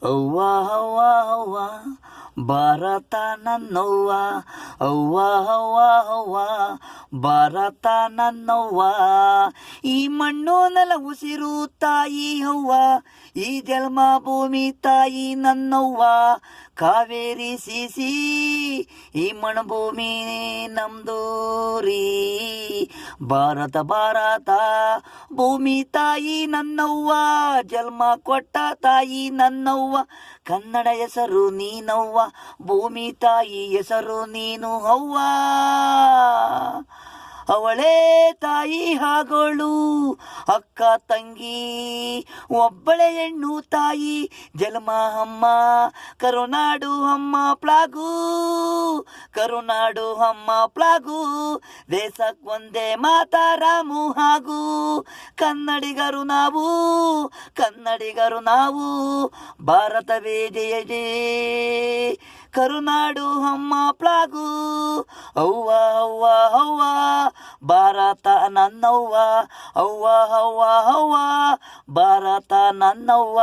ಅವ್ವ ಅವ್ವ ಅವ್ವ ಭಾರತ ನನ್ನವ್ವ, ಅವ್ವ ಅವ್ವ ಅವ್ವ ಭಾರತ ನನ್ನವ್ವ. ಈ ಮಣ್ಣು ನೆಲ ಉಸಿರು ತಾಯಿ ಅವ್ವ, ಈ ಜನ್ಮ ಭೂಮಿ ತಾಯಿ ನನ್ನವ್ವ. ಕಾವೇರಿ ಸೀಸಿ ಈ ಮಣ್ಣಭೂಮಿ ನಮ್ದೂರಿ, ಭಾರತ ಭಾರತ ಭೂಮಿ ತಾಯಿ ನನ್ನವ್ವ, ಜನ್ಮ ಕೊಟ್ಟ ತಾಯಿ ನನ್ನವ್ವ. ಕನ್ನಡ ಹೆಸರು ನೀನವ್ವ, ಭೂಮಿ ತಾಯಿ ಹೆಸರು ನೀನು ಅವ್ವ. ಅವಳೇ ತಾಯಿ ಆಗೋಳು ಅಕ್ಕ ತಂಗಿ, ಒಬ್ಬಳೆ ಹೆಣ್ಣು ತಾಯಿ ಜನ್ಮ ಅಮ್ಮ. ಕರುನಾಡು ಅಮ್ಮ ಪ್ಲಾಗು, ಕರುನಾಡು ಅಮ್ಮ ಪ್ಲಾಗು, ದೇಶಕ್ಕೊಂದೇ ಮಾತಾರಾಮು ಹಾಗೂ. ಕನ್ನಡಿಗರು ನಾವು, ಕನ್ನಡಿಗರು ನಾವು, ಭಾರತವೇ ಜಯ ಜಯ. ಕರುನಾಡು ಅಮ್ಮ ಪ್ಲಾಗು, ಅವ್ವ ಅವ್ವ ಅವ್ವ ಭಾರತ ನನ್ನವ್ವ, ಅವ್ವ ಅವ್ವ ಅವ್ವ ಭಾರತ ನನ್ನವ್ವ.